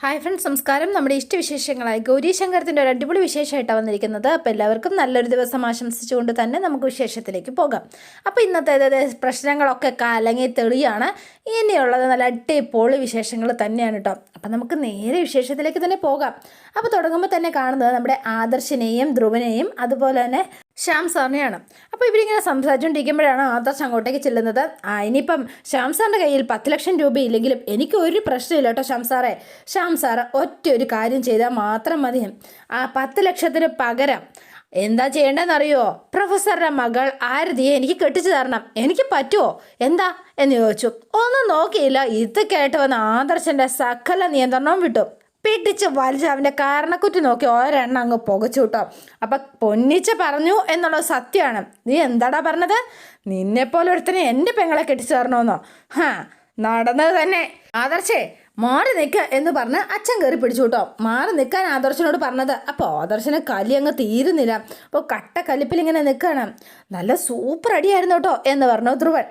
Hi friends, നമസ്കാരം. നമ്മുടെ ഇഷ്ടവിശേഷങ്ങളായി ഗൗരി ശങ്കരത്തിൻ്റെ ഒരു അടിപൊളി വിശേഷമായിട്ടാണ് വന്നിരിക്കുന്നത്. അപ്പോൾ എല്ലാവർക്കും നല്ലൊരു ദിവസം ആശംസിച്ചുകൊണ്ട് തന്നെ നമുക്ക് വിശേഷത്തിലേക്ക് പോകാം. അപ്പോൾ ഇന്നത്തെ പ്രശ്നങ്ങളൊക്കെ കലങ്ങി തെളിയാണ്. ഇനിയുള്ളത് നല്ല അടിപൊളി വിശേഷങ്ങൾ തന്നെയാണ് കേട്ടോ. അപ്പോൾ നമുക്ക് നേരെ വിശേഷത്തിലേക്ക് തന്നെ പോകാം. അപ്പോൾ തുടങ്ങുമ്പോൾ തന്നെ കാണുന്നത് നമ്മുടെ ആദർശിനെയും ധ്രുവനെയും അതുപോലെ തന്നെ ശ്യാം സാറിനെയാണ്. അപ്പോൾ ഇവരിങ്ങനെ സംസാരിച്ചുകൊണ്ടിരിക്കുമ്പോഴാണ് ആദർശ് അങ്ങോട്ടേക്ക് ചെല്ലുന്നത്. ഇനിയിപ്പം ശ്യാം സാറിൻ്റെ കയ്യിൽ 10 ലക്ഷം രൂപ ഇല്ലെങ്കിലും എനിക്ക് ഒരു പ്രശ്നമില്ല കേട്ടോ ശ്യാം സാറേ. ശ്യാം സാറ് ഒറ്റ ഒരു കാര്യം ചെയ്താൽ മാത്രം മതി. ആ 10 ലക്ഷത്തിന് പകരം എന്താ ചെയ്യേണ്ടതെന്നറിയോ? പ്രൊഫസറുടെ മകൾ ആരതിയെ എനിക്ക് കെട്ടിച്ചു തരണം. എനിക്ക് പറ്റുമോ? എന്താ എന്ന് ചോദിച്ചു. ഒന്നും നോക്കിയില്ല. ഇത് കേട്ട് വന്ന ആദർശൻ്റെ സകല നിയന്ത്രണവും വിട്ടു. പിടിച്ച് വലിച്ച് അവൻ്റെ കാരണക്കുറ്റി നോക്കി ഒരെണ്ണം അങ്ങ് പുകച്ചു കേട്ടോ. അപ്പം പൊന്നിച്ച പറഞ്ഞു എന്നുള്ളത് സത്യമാണ്. നീ എന്താടാ പറഞ്ഞത്? നിന്നെപ്പോലെ ഒരുത്തനെ എൻ്റെ പെങ്ങളെ കെട്ടിച്ചു തരണമെന്നോ? നടന്നത് തന്നെ. ആദർശേ മാറി നിൽക്കുക എന്ന് പറഞ്ഞ് അച്ഛൻ കയറി പിടിച്ചു കേട്ടോ. മാറി നിൽക്കാൻ ആദർശനോട് പറഞ്ഞത്. അപ്പോൾ ആദർശന് കലി അങ്ങ് തീരുന്നില്ല. അപ്പോൾ കട്ട കലിപ്പിലിങ്ങനെ നിൽക്കുകയാണ്. നല്ല സൂപ്പർ അടിയായിരുന്നു കേട്ടോ എന്ന് പറഞ്ഞു ധ്രുവൻ.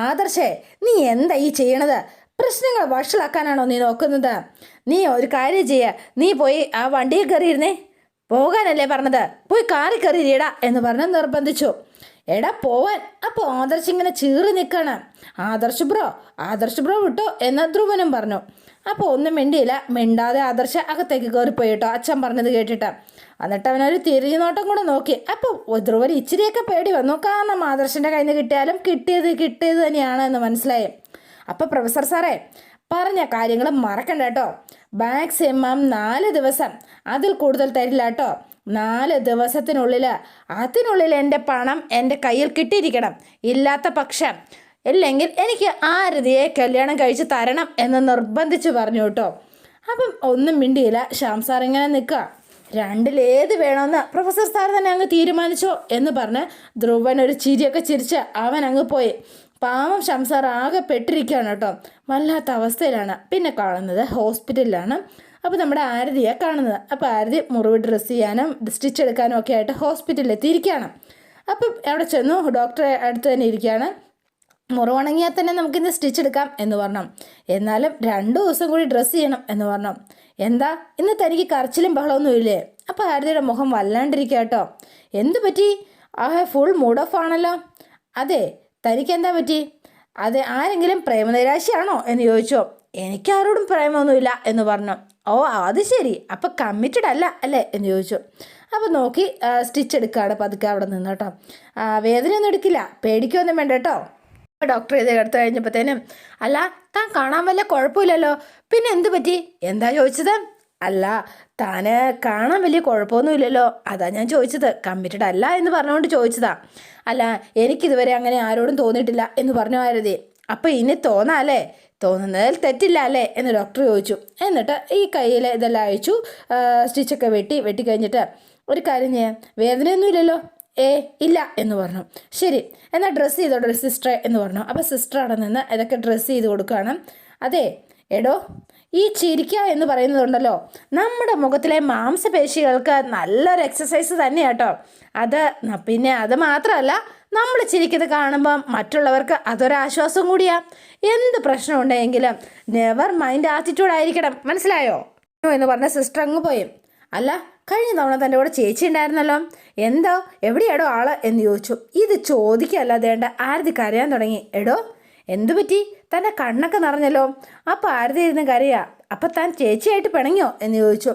ആദർശേ, നീ എന്താ ഈ ചെയ്യണത്? പ്രശ്നങ്ങൾ വഷളാക്കാനാണോ നീ നോക്കുന്നത്? നീ ഒരു കാര്യം ചെയ്യുക, നീ പോയി ആ വണ്ടിയിൽ കയറിയിരുന്നേ. പോകാനല്ലേ പറഞ്ഞത്? പോയി കാറിൽ കയറിയിടാ എന്ന് പറഞ്ഞ് നിർബന്ധിച്ചു. എടാ പോവാൻ. അപ്പോൾ ആദർശ് ഇങ്ങനെ ചീറി നിൽക്കണം. ആദർശ് ബ്രോ വിട്ടോ എന്ന് ധ്രുവനും പറഞ്ഞു. അപ്പോൾ ഒന്നും മിണ്ടിയില്ല. മിണ്ടാതെ ആദർശ് അകത്തേക്ക് കയറിപ്പോയി കേട്ടോ, അച്ഛൻ പറഞ്ഞത് കേട്ടിട്ട്. എന്നിട്ട് അവനൊരു തിരിഞ്ഞു നോട്ടം കൂടെ നോക്കി. അപ്പോൾ ധ്രുവൻ ഇച്ചിരിയൊക്കെ പേടി വന്നു. കാരണം ആദർശിൻ്റെ കയ്യിൽ നിന്ന് കിട്ടിയാലും കിട്ടിയത് തന്നെയാണ് എന്ന് മനസ്സിലായി. അപ്പോൾ പ്രൊഫസർ സാറേ, പറഞ്ഞ കാര്യങ്ങൾ മറക്കണ്ട കേട്ടോ. മാക്സിമം 4 ദിവസം, അതിൽ കൂടുതൽ തരില്ല കേട്ടോ. 4 ദിവസത്തിനുള്ളിൽ അതിനുള്ളിൽ എൻ്റെ പണം എൻ്റെ കയ്യിൽ കിട്ടിയിരിക്കണം. ഇല്ലാത്ത പക്ഷം ഇല്ലെങ്കിൽ എനിക്ക് ആരതിയെ കല്യാണം കഴിച്ച് തരണം എന്ന് നിർബന്ധിച്ച് പറഞ്ഞു കേട്ടോ. അപ്പം ഒന്നും മിണ്ടിയില്ല. ശ്യാം സാർ ഇങ്ങനെ നിൽക്കുക. രണ്ടിലേത് വേണമെന്ന് പ്രൊഫസർ സാർ തന്നെ അങ്ങ് തീരുമാനിച്ചോ എന്ന് പറഞ്ഞ് ധ്രുവൻ ഒരു ചിരിയൊക്കെ ചിരിച്ച് അവൻ അങ്ങ് പോയി. പാവം ശ്യാം സാർ ആകെ പെട്ടിരിക്കുകയാണ് കേട്ടോ. വല്ലാത്ത അവസ്ഥയിലാണ്. പിന്നെ കാണുന്നത് ഹോസ്പിറ്റലിലാണ്. അപ്പോൾ നമ്മുടെ ആരതിയെ കാണുന്നത്. അപ്പോൾ ആരതി മുറിവ് ഡ്രസ്സ് ചെയ്യാനും സ്റ്റിച്ച് എടുക്കാനും ഒക്കെ ആയിട്ട് ഹോസ്പിറ്റലിൽ എത്തിയിരിക്കുകയാണ്. അപ്പം അവിടെ ചെന്നു. ഡോക്ടറെ അടുത്ത് തന്നെ ഇരിക്കുകയാണ്. മുറിവുണങ്ങിയാൽ തന്നെ നമുക്കിന്ന് സ്റ്റിച്ച് എടുക്കാം എന്ന് പറഞ്ഞു. എന്നാലും 2 ദിവസം കൂടി ഡ്രസ്സ് ചെയ്യണം എന്ന് പറഞ്ഞു. എന്താ ഇന്ന് തനിക്ക് കരച്ചിലും ബഹളമൊന്നും ഇല്ലേ? അപ്പോൾ ആരതിയുടെ മുഖം വല്ലാണ്ടിരിക്കുക കേട്ടോ. എന്തു പറ്റി? ഫുൾ മൂഡ് ഓഫ് ആണല്ലോ. അതെ, തനിക്ക് എന്താ പറ്റി? അതെ, ആരെങ്കിലും പ്രേമനിരാശയാണോ എന്ന് ചോദിച്ചോ. എനിക്കാരോടും പ്രേമമൊന്നുമില്ല എന്ന് പറഞ്ഞു. ഓ അത് ശരി, അപ്പം കമ്മിറ്റഡ് അല്ലേ എന്ന് ചോദിച്ചു. അപ്പോൾ നോക്കി സ്റ്റിച്ച് എടുക്കുകയാണ് പതുക്കെ അവിടെ നിന്ന് കേട്ടോ. വേദനയൊന്നും എടുക്കില്ല, പേടിക്കൊന്നും വേണ്ട കേട്ടോ. ഡോക്ടർ ഇത് എടുത്തു കഴിഞ്ഞപ്പോഴത്തേനും, അല്ല താൻ കാണാൻ വല്ല കുഴപ്പമില്ലല്ലോ, പിന്നെ എന്ത് പറ്റി? എന്താ ചോദിച്ചത്? അല്ല, താന് കാണാൻ വലിയ കുഴപ്പമൊന്നുമില്ലല്ലോ, അതാ ഞാൻ ചോദിച്ചത്. കമ്മിറ്റഡ് അല്ല എന്ന് പറഞ്ഞുകൊണ്ട് ചോദിച്ചതാ. അല്ല, എനിക്കിതുവരെ അങ്ങനെ ആരോടും തോന്നിയിട്ടില്ല എന്ന് പറഞ്ഞു ആരതി. അപ്പം ഇനി തോന്നാല്ലേ? തോന്നുന്നതിൽ തെറ്റില്ല അല്ലേ എന്ന് ഡോക്ടർ ചോദിച്ചു. എന്നിട്ട് ഈ കയ്യിൽ ഇതെല്ലാം അയച്ചു. സ്റ്റിച്ചൊക്കെ വെട്ടി കഴിഞ്ഞിട്ട്, ഒരു കാര്യം ചെയ്യാം, വേദനയൊന്നും ഇല്ലല്ലോ? ഇല്ല എന്ന് പറഞ്ഞു. ശരി, എന്നാൽ ഡ്രസ്സ് ചെയ്തോട്ടെ സിസ്റ്ററെ എന്ന് പറഞ്ഞു. അപ്പോൾ സിസ്റ്റർ അവിടെ നിന്ന് ഇതൊക്കെ ഡ്രസ്സ് ചെയ്ത് കൊടുക്കുകയാണ്. അതെ എടോ, ഈ ചിരിക്കുക എന്ന് പറയുന്നതുണ്ടല്ലോ, നമ്മുടെ മുഖത്തിലെ മാംസപേശികൾക്ക് നല്ലൊരു എക്സസൈസ് തന്നെയാട്ടോ. പിന്നെ അത് മാത്രമല്ല, നമ്മൾ ചിരിക്കുന്നത് കാണുമ്പം മറ്റുള്ളവർക്ക് അതൊരാശ്വാസം കൂടിയാ. എന്ത് പ്രശ്നമുണ്ടെങ്കിലും നെവർ മൈൻഡ് ആറ്റിറ്റ്യൂഡായിരിക്കണം, മനസ്സിലായോ എന്ന് പറഞ്ഞ സിസ്റ്റർ അങ്ങ് പോയി. അല്ല, കഴിഞ്ഞ തവണ തൻ്റെ കൂടെ ചേച്ചി ഉണ്ടായിരുന്നല്ലോ, എവിടെയാടോ ആള് എന്ന് ചോദിച്ചു. ഇത് ചോദിക്കല്ലാതേണ്ട ആരതി കരയാൻ തുടങ്ങി. എടോ എന്തു പറ്റി? തൻ്റെ കണ്ണൊക്കെ നിറഞ്ഞല്ലോ. അപ്പോൾ ആരതി ഇരുന്ന് കരയാ. അപ്പം താൻ ചേച്ചിയായിട്ട് പിണങ്ങിയോ എന്ന് ചോദിച്ചു.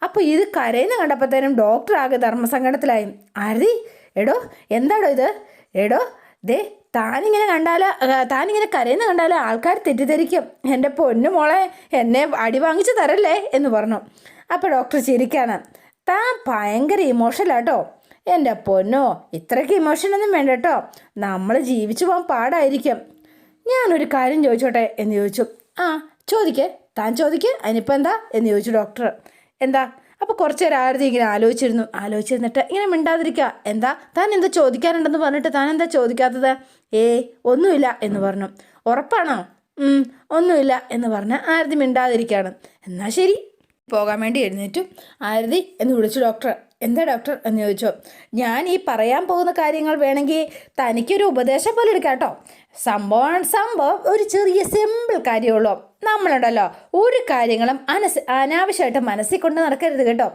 അപ്പോൾ ഇത് കരയുന്ന കണ്ടപ്പോഴത്തേനും ഡോക്ടർ ആകെ ധർമ്മസങ്കടത്തിലായി. ആരതി, എടോ എന്താടോ ഇത്? എടോ താനിങ്ങനെ കരയുന്ന കണ്ടാൽ ആൾക്കാർ തെറ്റിദ്ധരിക്കും. എൻ്റെ പൊന്നു മോളെ, എന്നെ അടി വാങ്ങിച്ച് തരല്ലേ എന്ന് പറഞ്ഞു. അപ്പോൾ ഡോക്ടർ ചിരിക്കാണ്. താൻ ഭയങ്കര ഇമോഷണലാട്ടോ. എൻ്റെ പൊന്നോ, ഇത്രയ്ക്ക് ഇമോഷനൊന്നും വേണ്ട കേട്ടോ. നമ്മൾ ജീവിച്ചു പോകാൻ പാടായിരിക്കും. ഞാനൊരു കാര്യം ചോദിച്ചോട്ടെ എന്ന് ചോദിച്ചു. താൻ ചോദിക്ക്, അതിനിപ്പോൾ എന്താ എന്ന് ചോദിച്ചു ഡോക്ടർ. എന്താ? അപ്പോൾ കുറച്ച് നേരം ആരതി ഇങ്ങനെ ആലോചിച്ചിരുന്നിട്ട് ഇങ്ങനെ മിണ്ടാതിരിക്കുക. താൻ എന്താ ചോദിക്കാനുണ്ടെന്ന് പറഞ്ഞിട്ട് താൻ എന്താ ചോദിക്കാത്തത്? ഒന്നുമില്ല എന്ന് പറഞ്ഞു. ഉറപ്പാണോ? ഒന്നുമില്ല എന്ന് പറഞ്ഞ് ആരതി മിണ്ടാതിരിക്കുകയാണ്. എന്നാൽ ശരി, പോകാൻ വേണ്ടി എഴുന്നേറ്റു. ആരതി എന്ന് വിളിച്ചു ഡോക്ടർ. എന്താ ഡോക്ടർ എന്ന് ചോദിച്ചു. ഞാൻ ഈ പറയാൻ പോകുന്ന കാര്യങ്ങൾ വേണമെങ്കിൽ തനിക്കൊരു ഉപദേശം പോലെ എടുക്കാം കേട്ടോ. സംഭവം ഒരു ചെറിയ സിമ്പിൾ കാര്യമുള്ളൂ. നമ്മളുണ്ടല്ലോ ഒരു കാര്യങ്ങളും അനാവശ്യമായിട്ട് മനസ്സിൽ കൊണ്ട് നടക്കരുത് കേട്ടോ.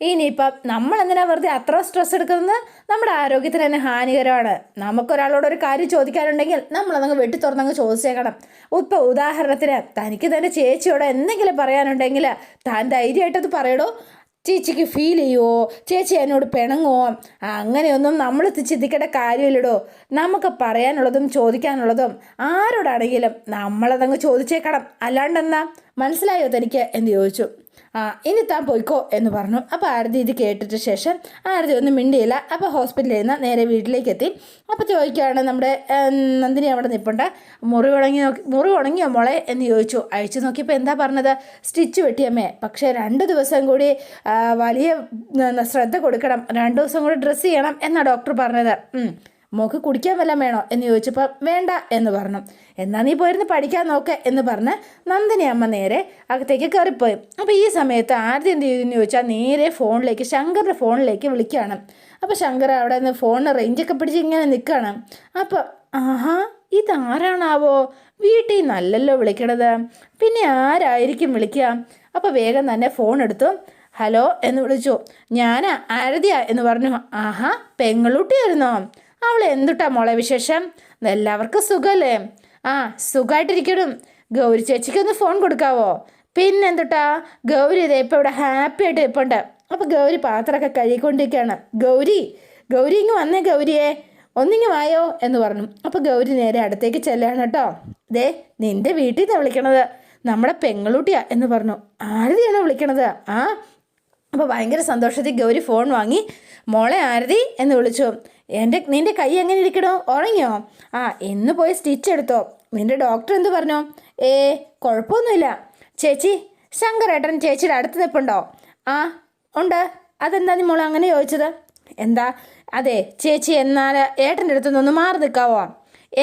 ഇനിയിപ്പം നമ്മളെന്തിനാ വെറുതെ അത്ര സ്ട്രെസ് എടുക്കുന്നത്? നമ്മുടെ ആരോഗ്യത്തിന് തന്നെ ഹാനികരമാണ്. നമുക്കൊരാളോട് ഒരു കാര്യം ചോദിക്കാനുണ്ടെങ്കിൽ നമ്മളതങ്ങ് വെട്ടി തുറന്നങ്ങ് ചോദിച്ചേക്കണം. ഇപ്പോൾ ഉദാഹരണത്തിന് തനിക്ക് തന്നെ ചേച്ചിയോട് എന്തെങ്കിലും പറയാനുണ്ടെങ്കിൽ താൻ ധൈര്യമായിട്ടത് പറയടോ. ചേച്ചിക്ക് ഫീൽ ചെയ്യുമോ, ചേച്ചി എന്നോട് പിണങ്ങുമോ, അങ്ങനെയൊന്നും നമ്മൾ ചിന്തിക്കേണ്ട കാര്യമില്ലടോ. നമുക്ക് പറയാനുള്ളതും ചോദിക്കാനുള്ളതും ആരോടാണെങ്കിലും നമ്മളതങ്ങ് ചോദിച്ചേക്കണം. അല്ലാണ്ടെന്നാ, മനസ്സിലായോ തനിക്ക് എന്ന് ചോദിച്ചു. ഇനി താൻ പോയിക്കോ എന്ന് പറഞ്ഞു. അപ്പോൾ ആരതി ഇത് കേട്ടിട്ട് ശേഷം ആരതി ഒന്നും മിണ്ടിയില്ല. അപ്പോൾ ഹോസ്പിറ്റലിൽ നിന്ന് നേരെ വീട്ടിലേക്ക് എത്തി. അപ്പോൾ ചോദിക്കുകയാണ് നമ്മുടെ നന്ദിനി അവിടെ നിൽപ്പുണ്ട്. മുറി ഉണങ്ങിയോ മോളെ എന്ന് ചോദിച്ചു. അഴിച്ചു നോക്കിയപ്പോൾ എന്താ പറഞ്ഞത്? സ്റ്റിച്ച് വെട്ടിയമ്മേ, പക്ഷേ 2 ദിവസം കൂടി വലിയ ശ്രദ്ധ കൊടുക്കണം, 2 ദിവസം കൂടി ഡ്രസ്സ് ചെയ്യണം എന്നാണ് ഡോക്ടർ പറഞ്ഞത്. മോക്ക് കുടിക്കാൻ വല്ലതും വേണോ എന്ന് ചോദിച്ചപ്പോൾ വേണ്ട എന്ന് പറഞ്ഞു. എന്നാൽ നീ പോയിരുന്ന് പഠിക്കാൻ നോക്ക് എന്ന് പറഞ്ഞ് നന്ദിനി അമ്മ നേരെ അകത്തേക്ക് കയറിപ്പോയി. അപ്പോൾ ഈ സമയത്ത് ആദ്യം എന്ത് ചെയ്തെന്ന് ചോദിച്ചാൽ നേരെ ഫോണിലേക്ക്, ശങ്കറിൻ്റെ ഫോണിലേക്ക് വിളിക്കുകയാണ്. അപ്പോൾ ശങ്കർ അവിടെ നിന്ന് ഫോണിന് റേഞ്ചൊക്കെ പിടിച്ച് ഇങ്ങനെ നിൽക്കുകയാണ്. അപ്പോൾ ആഹാ, ഇതാരാണാവോ? വീട്ടിൽ നല്ലല്ലോ വിളിക്കണത്, പിന്നെ ആരായിരിക്കും വിളിക്കുക? അപ്പോൾ വേഗം തന്നെ ഫോൺ എടുത്തു. ഹലോ എന്ന് വിളിച്ചു. ഞാൻ ആരതിയാ എന്ന് പറഞ്ഞു. ആഹാ, പെങ്ങളുട്ടിയായിരുന്നോ? അവൾ എന്തുട്ടാ മോളെ വിശേഷം? എല്ലാവർക്കും സുഖമല്ലേ? സുഖമായിട്ടിരിക്കണം. ഗൗരി ചേച്ചിക്കൊന്ന് ഫോൺ കൊടുക്കാവോ? പിന്നെന്തുട്ടാ, ഗൗരി ഇതേ ഇപ്പോൾ ഇവിടെ ഹാപ്പി ആയിട്ട് ഇരിപ്പുണ്ട്. അപ്പോൾ ഗൗരി പാത്രമൊക്കെ കഴുകിക്കൊണ്ടിരിക്കുകയാണ്. ഗൗരി ഇങ്ങ് വന്നേ, ഗൗരിയെ ഒന്നിങ്ങ് വായോ എന്ന് പറഞ്ഞു. അപ്പോൾ ഗൗരി നേരെ അടുത്തേക്ക് ചെല്ലാണ് കേട്ടോ. ദേ, നിൻ്റെ വീട്ടിൽ നിന്നാണ് വിളിക്കണത്, നമ്മുടെ പെങ്ങളൂട്ടിയാ എന്ന് പറഞ്ഞു. ആരതിയാണോ വിളിക്കണത്? അപ്പോൾ ഭയങ്കര സന്തോഷത്തിൽ ഗൗരി ഫോൺ വാങ്ങി. മോളെ ആരതി എന്ന് വിളിച്ചു. നിൻ്റെ കൈ എങ്ങനെ ഇരിക്കണോ? ഉറങ്ങിയോ? ഇന്ന് പോയി സ്റ്റിച്ച് എടുത്തോ? നിൻ്റെ ഡോക്ടർ എന്ത് പറഞ്ഞു? കുഴപ്പമൊന്നുമില്ല. ചേച്ചി, ശങ്കരേട്ടൻ ചേച്ചിയുടെ അടുത്ത് നിൽപ്പുണ്ടോ? ഉണ്ട്. അതെന്താ നീ മോളെ അങ്ങനെ ചോദിച്ചത്? എന്താ? അതെ ചേച്ചി, എന്നാൽ ഏട്ടൻ്റെ അടുത്ത് നിന്നൊന്ന് മാറി നിൽക്കാവോ?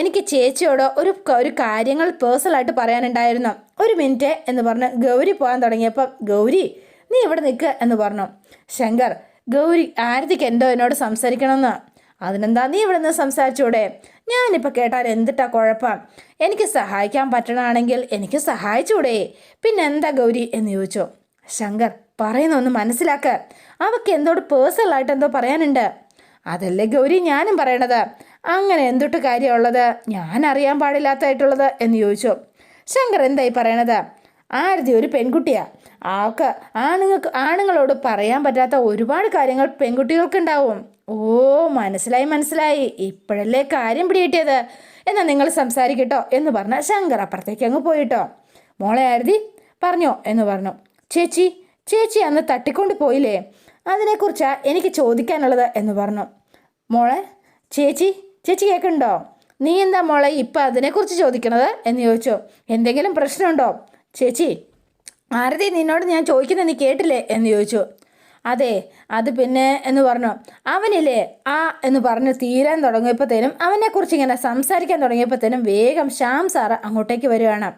എനിക്ക് ചേച്ചിയോട് ഒരു കാര്യങ്ങൾ പേഴ്സണലായിട്ട് പറയാനുണ്ടായിരുന്നു. 1 മിനിറ്റ് എന്ന് പറഞ്ഞ് ഗൗരി പോകാൻ തുടങ്ങിയപ്പം ഗൗരി നീ ഇവിടെ നിൽക്കുക എന്ന് പറഞ്ഞു. ശങ്കർ, ഗൗരി ആരതിക്ക് എന്തോ എന്നോട് സംസാരിക്കണമെന്ന്. അതിനെന്താ, നീ ഇവിടെ നിന്ന് സംസാരിച്ചൂടെ? ഞാനിപ്പോൾ കേട്ടാൽ എന്തിട്ടാ കുഴപ്പം? എനിക്ക് സഹായിക്കാൻ പറ്റണമെങ്കിൽ എനിക്ക് സഹായിച്ചൂടെ? പിന്നെ എന്താ ഗൗരി എന്ന് ചോദിച്ചു. ശങ്കർ, പറയുന്നൊന്ന് മനസ്സിലാക്കുക. അവൾക്ക് എന്തോട് പേഴ്സണലായിട്ട് എന്തോ പറയാനുണ്ട്. അതല്ലേ ഗൗരി ഞാനും പറയണത്. അങ്ങനെ എന്തൊട്ട് കാര്യമുള്ളത്, ഞാൻ അറിയാൻ പാടില്ലാത്തതായിട്ടുള്ളത് എന്ന് ചോദിച്ചു. ശങ്കർ, എന്തായി പറയണത്? ആരതി ഒരു പെൺകുട്ടിയാണ്. ആൾക്ക് ആണുങ്ങളോട് പറയാൻ പറ്റാത്ത ഒരുപാട് കാര്യങ്ങൾ പെൺകുട്ടികൾക്കുണ്ടാവും. മനസ്സിലായി, ഇപ്പോഴല്ലേ കാര്യം പിടികിട്ടിയത്. എന്നാൽ നിങ്ങൾ സംസാരിക്കട്ടോ എന്ന് പറഞ്ഞ ശങ്കർ അപ്പുറത്തേക്ക് അങ്ങ് പോയിട്ടോ. മോളെ ആരതി പറഞ്ഞോ എന്ന് പറഞ്ഞു. ചേച്ചി അന്ന് തട്ടിക്കൊണ്ട് പോയില്ലേ, അതിനെക്കുറിച്ചാണ് എനിക്ക് ചോദിക്കാനുള്ളത് എന്ന് പറഞ്ഞു. മോളെ ചേച്ചി കേൾക്കുന്നുണ്ടോ? നീ എന്താ മോളെ ഇപ്പം അതിനെക്കുറിച്ച് ചോദിക്കണത് എന്ന് ചോദിച്ചു. എന്തെങ്കിലും പ്രശ്നമുണ്ടോ? ചേച്ചി, ആരതി നിന്നോട് ഞാൻ ചോദിക്കുന്നത് നീ കേട്ടില്ലേ എന്ന് ചോദിച്ചു. അതെ, അത് പിന്നെ എന്ന് പറഞ്ഞു. അവനില്ലേ എന്ന് പറഞ്ഞ് തീരാൻ തുടങ്ങിയപ്പോഴത്തേനും, അവനെക്കുറിച്ച് ഇങ്ങനെ സംസാരിക്കാൻ തുടങ്ങിയപ്പോഴത്തേനും വേഗം ശ്യാം സാറ് അങ്ങോട്ടേക്ക് വരികയാണ്.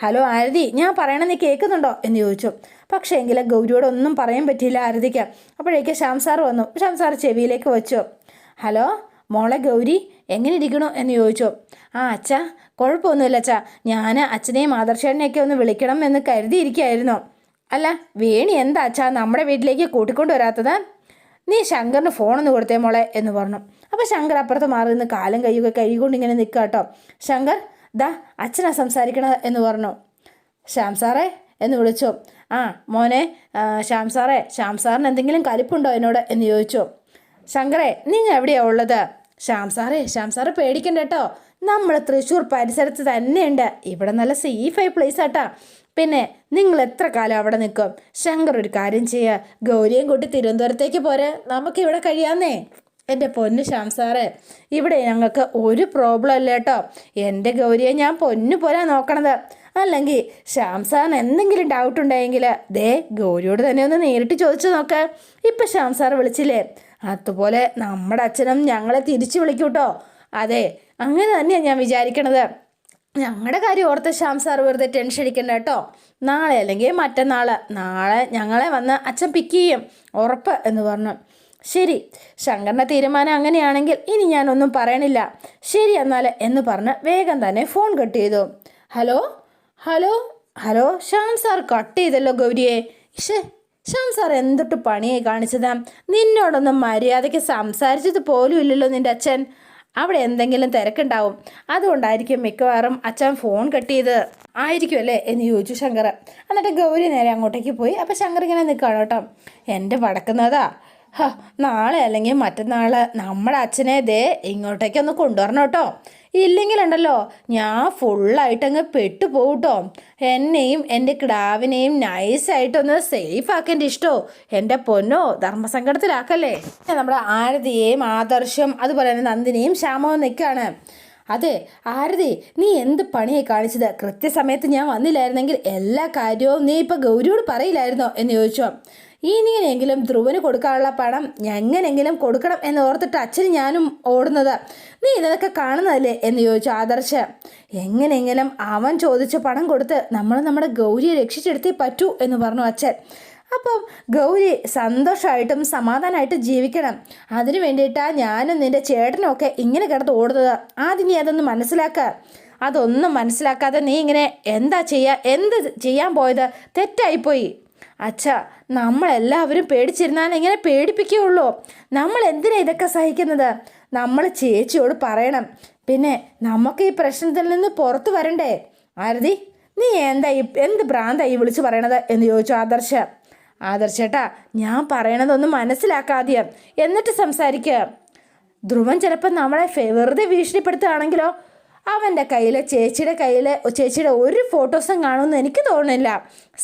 ഹലോ ആരതി, ഞാൻ പറയണത് നീ കേൾക്കുന്നുണ്ടോ എന്ന് ചോദിച്ചു. പക്ഷേ എങ്കിലും ഗൗരിയോടൊന്നും പറയാൻ പറ്റിയില്ല ആരതിക്ക്. അപ്പോഴേക്ക് ശ്യാം സാറ് വന്നു. ശ്യാം സാറ് ചെവിയിലേക്ക് വെച്ചു. ഹലോ മോളെ ഗൗരി, എങ്ങനെ ഇരിക്കണോ എന്ന് ചോദിച്ചു. അച്ഛാ, കുഴപ്പമൊന്നുമില്ല അച്ഛാ, ഞാൻ അച്ഛനെയും ആദർശേട്ടനെയൊക്കെ ഒന്ന് വിളിക്കണം എന്ന് കരുതിയിരിക്കുകയായിരുന്നു. അല്ല വേണി, എന്താ അച്ഛാ നമ്മുടെ വീട്ടിലേക്ക് കൂട്ടിക്കൊണ്ട് വരാത്തത്? നീ ശങ്കറിന് ഫോണൊന്ന് കൊടുത്തേ മോളെ എന്ന് പറഞ്ഞു. അപ്പോൾ ശങ്കർ അപ്പുറത്ത് മാറി നിന്ന് കാലും കൈയൊക്കെ കഴുകൊണ്ട് ഇങ്ങനെ നിൽക്കുക കേട്ടോ. ശങ്കർ, ദാ അച്ഛനാ സംസാരിക്കണത് എന്ന് പറഞ്ഞു. ശ്യാം സാറേ എന്ന് വിളിച്ചു. മോനെ ശ്യാം സാറിന് എന്തെങ്കിലും കലിപ്പുണ്ടോ എന്നോട് എന്ന് ചോദിച്ചു. ശങ്കറേ, നിങ്ങൾ എവിടെയാണ് ഉള്ളത്? ശ്യാം സാറ് പേടിക്കണ്ട കേട്ടോ, നമ്മൾ തൃശ്ശൂർ പരിസരത്ത് തന്നെയുണ്ട്. ഇവിടെ നല്ല സേഫായി പ്ലേസ് ആട്ടാ. പിന്നെ നിങ്ങൾ എത്ര കാലം അവിടെ നിൽക്കും? ശങ്കർ ഒരു കാര്യം ചെയ്യുക, ഗൗരിയും കൂട്ടി തിരുവനന്തപുരത്തേക്ക് പോരെ, നമുക്കിവിടെ കഴിയാന്നേ. എൻ്റെ പൊന്നു ശ്യാം സാറേ, ഇവിടെ ഞങ്ങൾക്ക് ഒരു പ്രോബ്ലം ഇല്ല കേട്ടോ. എൻ്റെ ഗൗരിയെ ഞാൻ പൊന്നു പോലെ നോക്കണത്. അല്ലെങ്കിൽ ശ്യാം സാറിന് എന്തെങ്കിലും ഡൗട്ട് ഉണ്ടായെങ്കിൽ ദേ ഗൗരിയോട് തന്നെ ഒന്ന് നേരിട്ട് ചോദിച്ചു നോക്ക്. ഇപ്പം ശ്യാം സാറ് വിളിച്ചില്ലേ, അതുപോലെ നമ്മുടെ അച്ഛനും ഞങ്ങളെ തിരിച്ചു വിളിക്കൂട്ടോ. അതെ, അങ്ങനെ തന്നെയാണ് ഞാൻ വിചാരിക്കണത്. ഞങ്ങളുടെ കാര്യം ഓർത്ത് ശ്യാം സാർ വെറുതെ ടെൻഷൻ അടിക്കണ്ട കേട്ടോ. നാളെ അല്ലെങ്കിൽ മറ്റന്നാൾ ഞങ്ങളെ വന്ന് അച്ഛൻ പിക്ക് ചെയ്യും, ഉറപ്പ് എന്ന് പറഞ്ഞു. ശരി, ശങ്കറിൻ്റെ തീരുമാനം അങ്ങനെയാണെങ്കിൽ ഇനി ഞാനൊന്നും പറയണില്ല. ശരി എന്നാൽ എന്ന് പറഞ്ഞ് വേഗം തന്നെ ഫോൺ കട്ട് ചെയ്തു. Hello hello, Shyam sir cut ചെയ്തല്ലോ ഗൗരിയെ. ഇഷേ, ശ്യാം സാർ എന്തൊട്ട് പണിയായി കാണിച്ചതാ? നിന്നോടൊന്നും മര്യാദയ്ക്ക് സംസാരിച്ചത് പോലും ഇല്ലല്ലോ നിന്റെ അച്ഛൻ. അവിടെ എന്തെങ്കിലും തിരക്കുണ്ടാവും, അതുകൊണ്ടായിരിക്കും മിക്കവാറും അച്ഛൻ ഫോൺ കട്ട് ചെയ്ത് ആയിരിക്കും അല്ലേ എന്ന് ചോദിച്ചു ശങ്കർ. എന്നിട്ട് ഗൗരി നേരെ അങ്ങോട്ടേക്ക് പോയി. അപ്പം ശങ്കർ ഇങ്ങനെ നിൽക്കുകയാണ് കേട്ടോ. എൻ്റെ വടക്കുന്നതാ, നാളെ അല്ലെങ്കിൽ മറ്റന്നാൾ നമ്മുടെ അച്ഛനെ ദേ ഇങ്ങോട്ടേക്കൊന്ന് കൊണ്ടുവരണം കേട്ടോ. ഇല്ലെങ്കിലുണ്ടല്ലോ ഞാൻ ഫുള്ളായിട്ടങ്ങ് പെട്ടുപോകട്ടോ. എന്നെയും എൻ്റെ കിടാവിനെയും നൈസായിട്ടൊന്ന് സേഫ് ആക്കേണ്ട ഇഷ്ടോ. എൻ്റെ പൊന്നോ, ധർമ്മസങ്കടത്തിലാക്കല്ലേ. നമ്മുടെ ആരതിയെയും ആദർശം അതുപോലെ തന്നെ നന്ദിനിയും ശ്യാമവും നിൽക്കുകയാണ്. അതെ ആരതി, നീ എന്ത് പണിയായി കാണിച്ചത്? കൃത്യസമയത്ത് ഞാൻ വന്നില്ലായിരുന്നെങ്കിൽ എല്ലാ കാര്യവും നീ ഇപ്പം ഗൗരിയോട് പറയില്ലായിരുന്നോ എന്ന് ചോദിച്ചോ. ഇനിയെങ്കിലും ധ്രുവന് കൊടുക്കാനുള്ള പണം എങ്ങനെയെങ്കിലും കൊടുക്കണം എന്ന് ഓർത്തിട്ട് അച്ഛനും ഞാനും ഓടുന്നത്. നീ ഇതൊക്കെ കാണുന്നതല്ലേ എന്ന് ചോദിച്ചു ആദർശ്. എങ്ങനെയെങ്കിലും അവൻ ചോദിച്ച പണം കൊടുത്ത് നമ്മൾ നമ്മുടെ ഗൗരിയെ രക്ഷിച്ചെടുത്തേ പറ്റൂ എന്ന് പറഞ്ഞു അച്ഛൻ. അപ്പം ഗൗരി സന്തോഷമായിട്ടും സമാധാനമായിട്ടും ജീവിക്കണം. അതിനു വേണ്ടിയിട്ടാണ് ഞാനും നിൻ്റെ ചേട്ടനും ഒക്കെ ഇങ്ങനെ കിടന്ന് ഓടുന്നത്. ആദ്യം നീ അതൊന്ന് മനസ്സിലാക്കുക. അതൊന്നും മനസ്സിലാക്കാതെ നീ ഇങ്ങനെ എന്ത് ചെയ്യാൻ പോയത് തെറ്റായിപ്പോയി. അച്ഛാ, നമ്മളെല്ലാവരും പേടിച്ചിരുന്നാൽ എങ്ങനെ പേടിപ്പിക്കുകയുള്ളൂ? നമ്മൾ എന്തിനാ ഇതൊക്കെ സഹിക്കുന്നത്? നമ്മൾ ചേച്ചിയോട് പറയണം. പിന്നെ നമുക്ക് ഈ പ്രശ്നത്തിൽ നിന്ന് പുറത്തു വരണ്ടേ? ആരതി, നീ എന്ത് ഭ്രാന്തായി വിളിച്ചു പറയണത് എന്ന് ചോദിച്ചു ആദർശ്. ആദർശേട്ടാ, ഞാൻ പറയണതൊന്നും മനസ്സിലാക്കാതെയാ, എന്നിട്ട് സംസാരിക്കുക. ധ്രുവൻ ചിലപ്പോൾ നമ്മളെ വെറുതെ ഭീഷണിപ്പെടുത്തുകയാണെങ്കിലോ? അവൻ്റെ കയ്യിൽ ചേച്ചിയുടെ ഒരു ഫോട്ടോസും കാണുമെന്ന് എനിക്ക് തോന്നുന്നില്ല.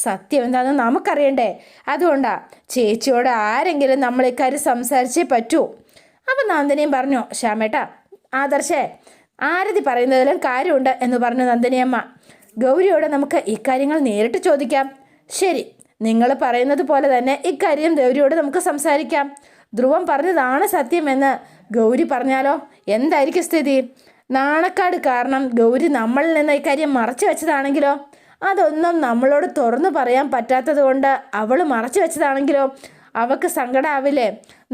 സത്യം എന്താണെന്ന് നമുക്കറിയണ്ടേ? അതുകൊണ്ടാ ചേച്ചിയോട് ആരെങ്കിലും നമ്മൾ ഇക്കാര്യം സംസാരിച്ചേ പറ്റൂ. അപ്പം നന്ദിനിയും പറഞ്ഞു, ശ്യാമേട്ടാ, ആദർശേ, ആരതി പറയുന്നതിലും കാര്യമുണ്ട് എന്ന് പറഞ്ഞു നന്ദിനിയമ്മ. ഗൗരിയോട് നമുക്ക് ഇക്കാര്യങ്ങൾ നേരിട്ട് ചോദിക്കാം. ശരി, നിങ്ങൾ പറയുന്നത് പോലെ തന്നെ ഇക്കാര്യം ഗൗരിയോട് നമുക്ക് സംസാരിക്കാം. ധ്രുവൻ പറഞ്ഞതാണ് സത്യമെന്ന് ഗൗരി പറഞ്ഞാലോ? എന്തായിരിക്കും സ്ഥിതി? നാണക്കാട് കാരണം ഗൗരി നമ്മളിൽ നിന്ന് ഇക്കാര്യം മറച്ചു വെച്ചതാണെങ്കിലോ? അതൊന്നും നമ്മളോട് തുറന്നു പറയാൻ പറ്റാത്തത് കൊണ്ട് അവൾ മറച്ചു വെച്ചതാണെങ്കിലോ? അവൾക്ക് സങ്കടമാവില്ലേ?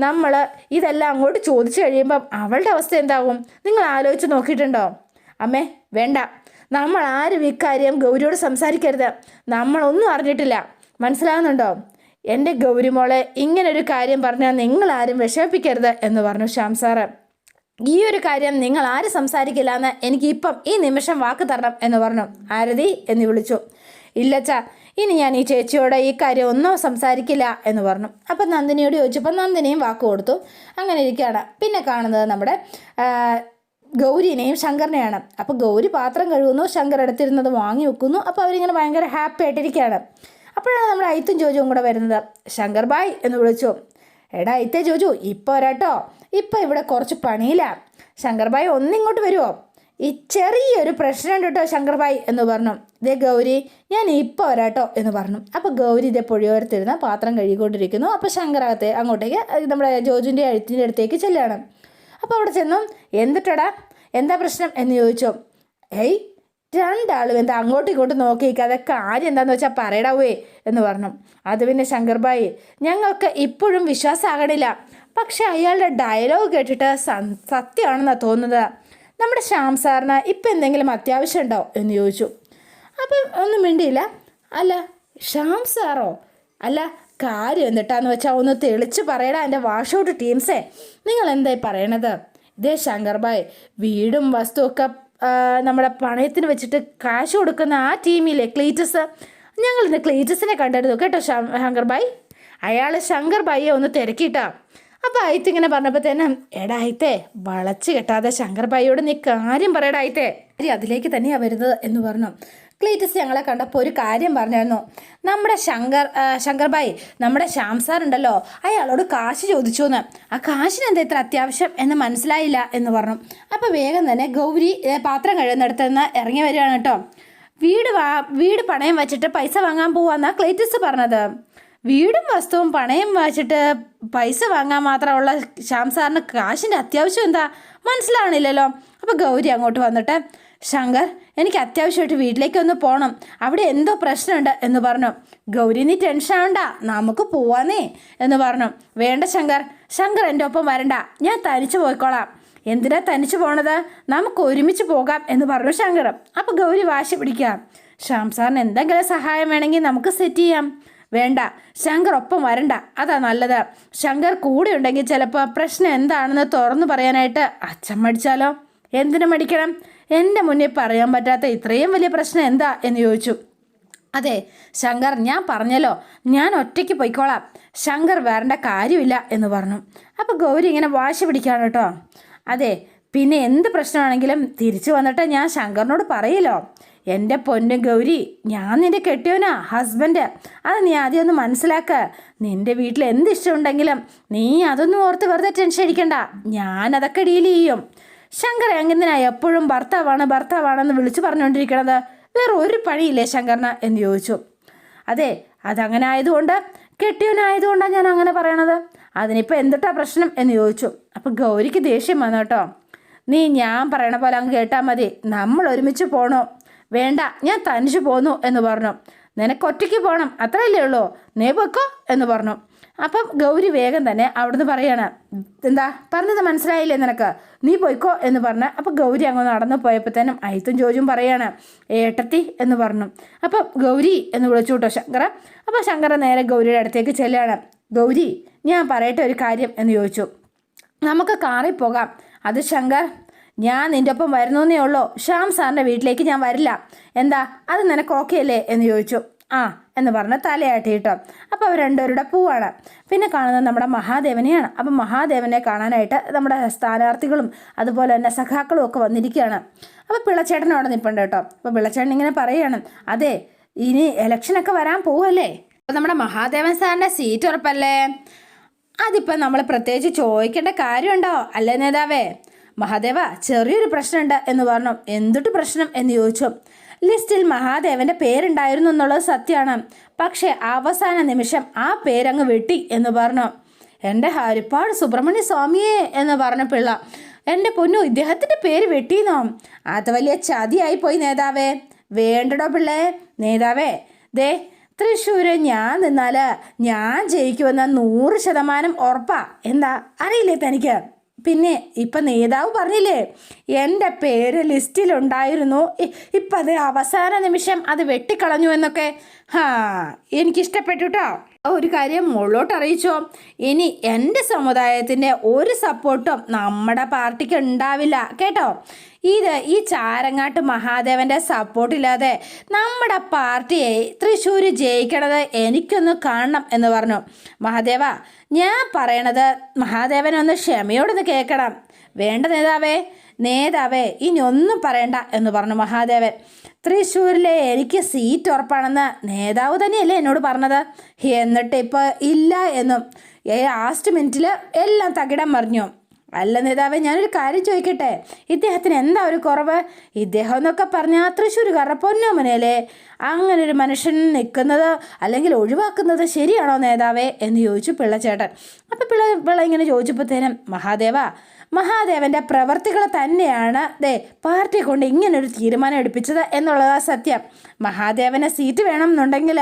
നമ്മൾ ഇതെല്ലാം അങ്ങോട്ട് ചോദിച്ചു കഴിയുമ്പം അവളുടെ അവസ്ഥ എന്താവും? നിങ്ങൾ ആലോചിച്ച് നോക്കിയിട്ടുണ്ടോ? അമ്മേ വേണ്ട, നമ്മൾ ആരും ഇക്കാര്യം ഗൗരിയോട് സംസാരിക്കരുത്. നമ്മളൊന്നും അറിഞ്ഞിട്ടില്ല, മനസ്സിലാകുന്നുണ്ടോ? എൻ്റെ ഗൗരിമോളെ ഇങ്ങനൊരു കാര്യം പറഞ്ഞാൽ നിങ്ങളാരും വിഷമിപ്പിക്കരുത് എന്ന് പറഞ്ഞു ശ്യാം സാറ്. ഈ ഒരു കാര്യം നിങ്ങൾ ആരും സംസാരിക്കില്ല എന്ന് എനിക്ക് ഇപ്പം ഈ നിമിഷം വാക്ക് തരണം എന്ന് പറഞ്ഞു. ആരതി എന്ന് വിളിച്ചു. ഇല്ലച്ചാ, ഇനി ഞാൻ ഈ ചേച്ചിയോട് ഈ കാര്യം ഒന്നും സംസാരിക്കില്ല എന്ന് പറഞ്ഞു. അപ്പം നന്ദിനിയോട് ചോദിച്ചപ്പോൾ നന്ദിനിയും വാക്ക് കൊടുത്തു. അങ്ങനെ ഇരിക്കുകയാണ്. പിന്നെ കാണുന്നത് നമ്മുടെ ഗൗരിനെയും ശങ്കറിനെയാണ്. അപ്പോൾ ഗൗരി പാത്രം കഴുകുന്നു, ശങ്കർ എടുത്തിരുന്നത് വാങ്ങി വെക്കുന്നു. അപ്പോൾ അവരിങ്ങനെ ഭയങ്കര ഹാപ്പി ആയിട്ടിരിക്കുകയാണ്. അപ്പോഴാണ് നമ്മുടെ ഐത്തും ജോജുവും കൂടെ വരുന്നത്. ശങ്കർ ബായ് എന്ന് വിളിച്ചു. എടാ ഐത്തേ ജോജു, ഇപ്പോൾ വരാട്ടോ, ഇപ്പം ഇവിടെ കുറച്ച് പണിയില്ല. ശങ്കർ ബായ് ഒന്നിങ്ങോട്ട് വരുമോ? ഈ ചെറിയൊരു പ്രശ്നമുണ്ട് കേട്ടോ ശങ്കർ ബായ് എന്ന് പറഞ്ഞു. ഇതേ ഗൗരി, ഞാൻ ഇപ്പോൾ വരാട്ടോ എന്ന് പറഞ്ഞു. അപ്പോൾ ഗൗരി ഇതേ പൊഴിയോരത്തിരുന്ന് പാത്രം കഴുകിക്കൊണ്ടിരിക്കുന്നു. അപ്പോൾ ശങ്കർ അങ്ങോട്ടേക്ക് നമ്മുടെ ജോജുവിൻ്റെ എഴുത്തിൻ്റെ അടുത്തേക്ക് ചെല്ലുകയാണ്. അപ്പോൾ അവിടെ ചെന്നു, എന്തിട്ടടാ, എന്താ പ്രശ്നം എന്ന് ചോദിച്ചു. ഏയ്, രണ്ടാളും എന്താ അങ്ങോട്ടും ഇങ്ങോട്ടും നോക്കിയിരിക്കാതെ കാര്യം എന്താണെന്ന് വെച്ചാൽ പറയടാവേ എന്ന് പറഞ്ഞു. അത് പിന്നെ ശങ്കർ ബായി, ഞങ്ങൾക്ക് ഇപ്പോഴും വിശ്വാസമാകണില്ല. പക്ഷെ അയാളുടെ ഡയലോഗ് കേട്ടിട്ട് സത്യമാണെന്നാണ് തോന്നുന്നത്. നമ്മുടെ ശ്യാം സാറിന് ഇപ്പം എന്തെങ്കിലും അത്യാവശ്യം ഉണ്ടോ എന്ന് ചോദിച്ചു. അപ്പം ഒന്നും മിണ്ടിയില്ല. അല്ല ശ്യാം സാറോ? അല്ല, കാര്യം എന്നിട്ടാന്ന് വെച്ചാൽ ഒന്ന് തെളിച്ച് പറയടാ എൻ്റെ വാഷൗട്ട് ടീംസേ, നിങ്ങൾ എന്തായി പറയണത്? ഇതേ ശങ്കർ ബായ്, വീടും വസ്തുവൊക്കെ നമ്മുടെ പണയത്തിന് വെച്ചിട്ട് കാശ് കൊടുക്കുന്ന ആ ടീമിലെ ക്ലീറ്റസ്, ഞങ്ങളിന്ന് ക്ലീറ്റസിനെ കണ്ടായിരുന്നു കേട്ടോ ശങ്കർ ബായ്. അയാൾ ശങ്കർ ബായിയെ ഒന്ന് തിരക്കിയിട്ടാ. അപ്പോൾ അയത്ത് ഇങ്ങനെ പറഞ്ഞപ്പോൾ തന്നെ, എടാ അയത്തേ, വളച്ച് കെട്ടാതെ ശങ്കർ ബായിയോട് നീ കാര്യം പറയടാ അയത്തേ, അതിലേക്ക് തന്നെയാണ് വരുന്നത് എന്ന് പറഞ്ഞു. ക്ലീറ്റസ് ഞങ്ങളെ കണ്ടപ്പോൾ ഒരു കാര്യം പറഞ്ഞായിരുന്നു. നമ്മുടെ ശങ്കർ ബായി, നമ്മുടെ ശ്യാം സാർ ഉണ്ടല്ലോ, അയാളോട് കാശ് ചോദിച്ചു എന്ന്. ആ കാശിന് എന്താ ഇത്ര അത്യാവശ്യം എന്ന് മനസ്സിലായില്ല എന്ന് പറഞ്ഞു. അപ്പോൾ വേഗം തന്നെ ഗൗരി പാത്രം കഴുകുന്നിടത്ത് നിന്ന് ഇറങ്ങി വരികയാണ് കേട്ടോ. വീട് പണയം വെച്ചിട്ട് പൈസ വാങ്ങാൻ പോവാന്നാണ് ക്ലീറ്റസ് പറഞ്ഞത്. വീടും വസ്തുവും പണയം വെച്ചിട്ട് പൈസ വാങ്ങാൻ മാത്രമുള്ള ശ്യാം സാറിന് കാശിൻ്റെ അത്യാവശ്യം എന്താ മനസ്സിലാവണില്ലല്ലോ. അപ്പോൾ ഗൗരി അങ്ങോട്ട് വന്നിട്ട്, ശങ്കർ, എനിക്ക് അത്യാവശ്യമായിട്ട് വീട്ടിലേക്കൊന്ന് പോകണം, അവിടെ എന്തോ പ്രശ്നമുണ്ട് എന്ന് പറഞ്ഞു. ഗൗരി, നീ ടെൻഷൻ ആവണ്ട, നമുക്ക് പോവാന്നേ എന്ന് പറഞ്ഞു. വേണ്ട ശങ്കർ എൻ്റെ ഒപ്പം വരണ്ട, ഞാൻ തനിച്ച് പോയിക്കോളാം. എന്തിനാ തനിച്ച് പോണത്? നമുക്ക് ഒരുമിച്ച് പോകാം എന്ന് പറഞ്ഞു ശങ്കർ. അപ്പോൾ ഗൗരി വാശി പിടിക്കുക. ശ്യാം സാറിന് എന്തെങ്കിലും സഹായം വേണമെങ്കിൽ നമുക്ക് സെറ്റ് ചെയ്യാം. വേണ്ട, ശങ്കർ ഒപ്പം വരണ്ട, അതാ നല്ലത്. ശങ്കർ കൂടെ ഉണ്ടെങ്കിൽ ചിലപ്പോൾ പ്രശ്നം എന്താണെന്ന് തുറന്നു പറയാനായിട്ട് അച്ഛൻ മടിച്ചാലോ? എന്തിനു മടിക്കണം? എൻ്റെ മുന്നിൽ പറയാൻ പറ്റാത്ത ഇത്രയും വലിയ പ്രശ്നം എന്താ എന്ന് ചോദിച്ചു. അതെ ശങ്കർ, ഞാൻ പറഞ്ഞല്ലോ, ഞാൻ ഒറ്റയ്ക്ക് പോയിക്കോളാം, ശങ്കർ വരേണ്ട കാര്യമില്ല എന്ന് പറഞ്ഞു. അപ്പോൾ ഗൗരി ഇങ്ങനെ വാശി പിടിക്കുകയാണ് കേട്ടോ. അതെ, പിന്നെ എന്ത് പ്രശ്നമാണെങ്കിലും തിരിച്ചു വന്നിട്ട് ഞാൻ ശങ്കറിനോട് പറയല്ലോ. എൻ്റെ പൊന്നു ഗൗരി, ഞാൻ നിൻ്റെ കെട്ടിയോനാ, ഹസ്ബൻഡ്. അത് നീ ആദ്യം ഒന്ന് മനസ്സിലാക്ക. നിൻ്റെ വീട്ടിൽ എന്ത് ഇഷ്ടമുണ്ടെങ്കിലും നീ അതൊന്നും ഓർത്ത് വെറുതെ ടെൻഷൻ അടിക്കണ്ട, ഞാനതൊക്കെ ഡീൽ ചെയ്യും. ശങ്കർ എങ്ങനെയാ എപ്പോഴും ഭർത്താവാണെന്ന് വിളിച്ചു പറഞ്ഞുകൊണ്ടിരിക്കണത്? വേറെ ഒരു പണിയില്ലേ ശങ്കറിന് എന്ന് ചോദിച്ചു. അതെ, അതങ്ങനെ ആയതുകൊണ്ട്, കെട്ടിയോനായതുകൊണ്ടാണ് ഞാൻ അങ്ങനെ പറയണത്. അതിനിപ്പോൾ എന്തിട്ടാ പ്രശ്നം എന്ന് ചോദിച്ചു. അപ്പോൾ ഗൗരിക്ക് ദേഷ്യം വന്നു കേട്ടോ. നീ ഞാൻ പറയണ പോലെ അങ്ങ് കേട്ടാൽ മതി, നമ്മൾ ഒരുമിച്ച് പോകണോ? വേണ്ട, ഞാൻ തനിച്ച് പോന്നു എന്ന് പറഞ്ഞു. നിനക്ക് ഒറ്റയ്ക്ക് പോകണം, അത്രയല്ലേ ഉള്ളൂ, നീ വെക്കോ എന്ന് പറഞ്ഞു. അപ്പം ഗൗരി വേഗം തന്നെ അവിടുന്ന് പറയാണ്, എന്താ പറഞ്ഞത് മനസ്സിലായില്ലേ നിനക്ക്, നീ പോയിക്കോ എന്ന് പറഞ്ഞ്. അപ്പം ഗൗരി അങ്ങ് നടന്നു പോയപ്പോഴത്തേനും അയിത്തും ജോജും പറയാണ്, ഏട്ടത്തി എന്ന് പറഞ്ഞു. അപ്പം ഗൗരി എന്ന് വിളിച്ചു കേട്ടോ ശങ്കര. അപ്പോൾ ശങ്കര നേരെ ഗൗരിയുടെ അടുത്തേക്ക് ചെല്ലുകയാണ്. ഗൗരി, ഞാൻ പറയട്ടെ ഒരു കാര്യം എന്ന് ചോദിച്ചു. നമുക്ക് കാറിൽ പോകാം. അത് ശങ്കർ, ഞാൻ നിൻ്റെ ഒപ്പം വരുന്നേ ഉള്ളൂ, ശ്യാം സാറിൻ്റെ വീട്ടിലേക്ക് ഞാൻ വരില്ല. എന്താ, അത് നിനക്ക് ഓക്കെ അല്ലേ എന്ന് ചോദിച്ചു. ആ എന്ന് പറഞ്ഞ് തലയാട്ടി കേട്ടോ. അപ്പോൾ അവർ രണ്ടുപേരുടെ പോവാണ്. പിന്നെ കാണുന്നത് നമ്മുടെ മഹാദേവനെയാണ്. അപ്പം മഹാദേവനെ കാണാനായിട്ട് നമ്മുടെ സ്ഥാനാർത്ഥികളും അതുപോലെ തന്നെ സഖാക്കളും ഒക്കെ വന്നിരിക്കുകയാണ്. അപ്പോൾ പിള്ളച്ചേട്ടൻ അവിടെ നിൽപ്പുണ്ട് കേട്ടോ. അപ്പോൾ പിള്ളച്ചേട്ടൻ ഇങ്ങനെ പറയുകയാണ്, അതെ ഇനി ഇലക്ഷനൊക്കെ വരാൻ പോവല്ലേ, അപ്പോൾ നമ്മുടെ മഹാദേവൻ സാറിൻ്റെ സീറ്റ് ഉറപ്പല്ലേ? അതിപ്പോൾ നമ്മൾ പ്രത്യേകിച്ച് ചോദിക്കേണ്ട കാര്യമുണ്ടോ അല്ലേ നേതാവേ? മഹാദേവ, ചെറിയൊരു പ്രശ്നമുണ്ട് എന്ന് പറഞ്ഞു. എന്തൊട്ട് പ്രശ്നം എന്ന് ചോദിച്ചു. ലിസ്റ്റിൽ മഹാദേവൻ്റെ പേരുണ്ടായിരുന്നു എന്നുള്ളത് സത്യമാണ്, പക്ഷേ അവസാന നിമിഷം ആ പേരങ്ങ് വെട്ടി എന്ന് പറഞ്ഞു. എൻ്റെ ഹരിപ്പാട് സുബ്രഹ്മണ്യ സ്വാമിയെ എന്ന് പറഞ്ഞ പിള്ള, എൻ്റെ പൊന്നു, ഇദ്ദേഹത്തിൻ്റെ പേര് വെട്ടിയെന്നോ? അത് വലിയ ചതിയായിപ്പോയി നേതാവേ. വേണ്ടടോ പിള്ളേ. നേതാവേ, ദേ തൃശ്ശൂര് ഞാൻ നിന്നാൽ ഞാൻ ജയിക്കുമെന്ന 100% ഉറപ്പാ. എന്താ അറിയില്ലേ തനിക്ക്? പിന്നെ ഇപ്പം നേതാവ് പറഞ്ഞില്ലേ എൻ്റെ പേര് ലിസ്റ്റിലുണ്ടായിരുന്നു, ഇപ്പം അത് അവസാന നിമിഷം അത് വെട്ടിക്കളഞ്ഞു എന്നൊക്കെ. എനിക്കിഷ്ടപ്പെട്ടു കേട്ടോ. ഒരു കാര്യം മുകളിലോട്ട് അറിയിച്ചോ, ഇനി എൻ്റെ സമുദായത്തിൻ്റെ ഒരു സപ്പോർട്ടും നമ്മുടെ പാർട്ടിക്ക് ഉണ്ടാവില്ല കേട്ടോ. ഈ ചാരങ്ങാട്ട് മഹാദേവൻ്റെ സപ്പോർട്ടില്ലാതെ നമ്മുടെ പാർട്ടിയെ തൃശ്ശൂർ ജയിക്കണത് എനിക്കൊന്ന് കാണണം എന്ന് പറഞ്ഞു. മഹാദേവ, ഞാൻ പറയണത് മഹാദേവനൊന്ന് ക്ഷമയോടൊന്ന് കേൾക്കണം. വേണ്ട നേതാവേ ഇനി ഒന്നും പറയണ്ട എന്ന് പറഞ്ഞു മഹാദേവൻ. തൃശ്ശൂരിലെ എനിക്ക് സീറ്റ് ഉറപ്പാണെന്ന് നേതാവ് തന്നെയല്ലേ എന്നോട് പറഞ്ഞത്, എന്നിട്ട് ഇപ്പോൾ ഇല്ല എന്നും ലാസ്റ്റ് മിനിറ്റിൽ എല്ലാം തകിടം മറിഞ്ഞു. അല്ല നേതാവേ, ഞാനൊരു കാര്യം ചോദിക്കട്ടെ, ഇദ്ദേഹത്തിന് എന്താ ഒരു കുറവ്? ഇദ്ദേഹം എന്നൊക്കെ പറഞ്ഞാൽ തൃശ്ശൂരുകാരുടെ പൊന്നോമനയല്ലേ? അങ്ങനെ ഒരു മനുഷ്യൻ നിൽക്കുന്നത് അല്ലെങ്കിൽ ഒഴിവാക്കുന്നത് ശരിയാണോ നേതാവേ എന്ന് ചോദിച്ചു പിള്ളച്ചേട്ടൻ. അപ്പം പിള്ള ഇങ്ങനെ ചോദിച്ചപ്പോഴത്തേനും മഹാദേവൻ്റെ പ്രവർത്തികൾ തന്നെയാണ് പാർട്ടിയെ കൊണ്ട് ഇങ്ങനൊരു തീരുമാനം എടുപ്പിച്ചത് എന്നുള്ളതാണ് സത്യം. മഹാദേവന് സീറ്റ് വേണം എന്നുണ്ടെങ്കിൽ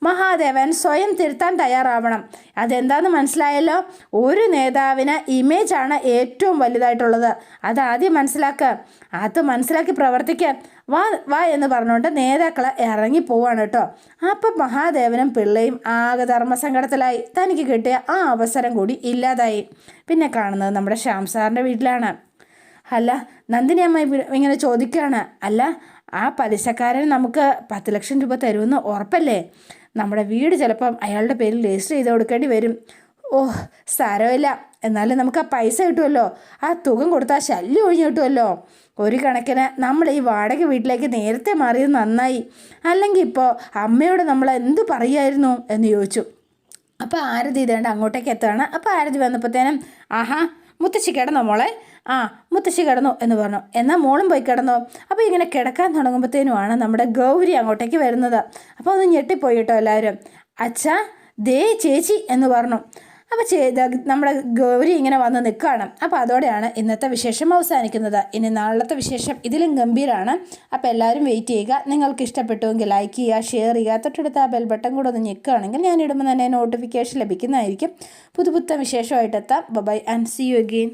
മഹാദേവൻ സ്വയം തിരുത്താൻ തയ്യാറാവണം. അതെന്താണെന്ന് മനസ്സിലായല്ലോ. ഒരു നേതാവിന് ഇമേജാണ് ഏറ്റവും വലുതായിട്ടുള്ളത്. അതാദ്യം മനസ്സിലാക്കുക, അത് മനസ്സിലാക്കി പ്രവർത്തിക്കുക. വാ എന്ന് പറഞ്ഞുകൊണ്ട് നേതാക്കൾ ഇറങ്ങി പോവാണ് കേട്ടോ. അപ്പം മഹാദേവനും പിള്ളയും ആകെ ധർമ്മസങ്കടത്തിലായി. തനിക്ക് കിട്ടിയ ആ അവസരം കൂടി ഇല്ലാതായി. പിന്നെ കാണുന്നത് നമ്മുടെ ശ്യാം സാറിൻ്റെ വീട്ടിലാണ്. അല്ല, നന്ദിനി അമ്മ ഇങ്ങനെ ചോദിക്കുകയാണ്, അല്ല ആ പലിശക്കാരൻ നമുക്ക് 10 ലക്ഷം രൂപ തരുമെന്ന് ഉറപ്പല്ലേ? നമ്മുടെ വീട് ചിലപ്പം അയാളുടെ പേരിൽ രജിസ്റ്റർ ചെയ്ത് കൊടുക്കേണ്ടി വരും. സാരമില്ല, എന്നാലും നമുക്ക് ആ പൈസ കിട്ടുമല്ലോ, ആ തുക കൊടുത്താൽ ശല്യം ഒഴിഞ്ഞു കിട്ടുമല്ലോ. ഒരു കണക്കിന് നമ്മൾ ഈ വാടക വീട്ടിലേക്ക് നേരത്തെ മാറിയത് നന്നായി, അല്ലെങ്കിൽ ഇപ്പോൾ അമ്മയോട് നമ്മൾ എന്ത് പറയുമായിരുന്നു എന്ന് ചോദിച്ചു. അപ്പോൾ ആരതി ഇതേണ്ട അങ്ങോട്ടേക്ക് എത്തുകയാണ്. അപ്പോൾ ആരതി വന്നപ്പോഴത്തേനും, മുത്തശ്ശി കിടന്നോ മോളെ? മുത്തശ്ശി കിടന്നു എന്ന് പറഞ്ഞു. എന്നാൽ മോളും പോയി കിടന്നോ? അപ്പോൾ ഇങ്ങനെ കിടക്കാൻ തുടങ്ങുമ്പോഴത്തേനുമാണ് നമ്മുടെ ഗൗരി അങ്ങോട്ടേക്ക് വരുന്നത്. അപ്പോൾ ഒന്ന് ഞെട്ടിപ്പോയി കേട്ടോ എല്ലാവരും. അച്ഛാ, ദേ ചേച്ചി എന്ന് പറഞ്ഞു. അപ്പോൾ നമ്മുടെ ഗൗരി ഇങ്ങനെ വന്ന് നിൽക്കുകയാണ്. അപ്പോൾ അതോടെയാണ് ഇന്നത്തെ വിശേഷം അവസാനിക്കുന്നത്. ഇനി നാളത്തെ വിശേഷം ഇതിലും ഗംഭീരമാണ്. അപ്പോൾ എല്ലാവരും വെയിറ്റ് ചെയ്യുക. നിങ്ങൾക്ക് ഇഷ്ടപ്പെട്ടുവെങ്കിൽ ലൈക്ക് ചെയ്യുക, ഷെയർ ചെയ്യുക, തൊട്ടടുത്ത് ആ ബെൽ ബട്ടൺ കൂടെ ഒന്ന് ഞെക്കുകയാണെങ്കിൽ ഞാൻ ഇടുമ്പോൾ തന്നെ നോട്ടിഫിക്കേഷൻ ലഭിക്കുന്നതായിരിക്കും. പുതുപുത്തൻ വിശേഷമായിട്ടെത്താം. Bye and see you again.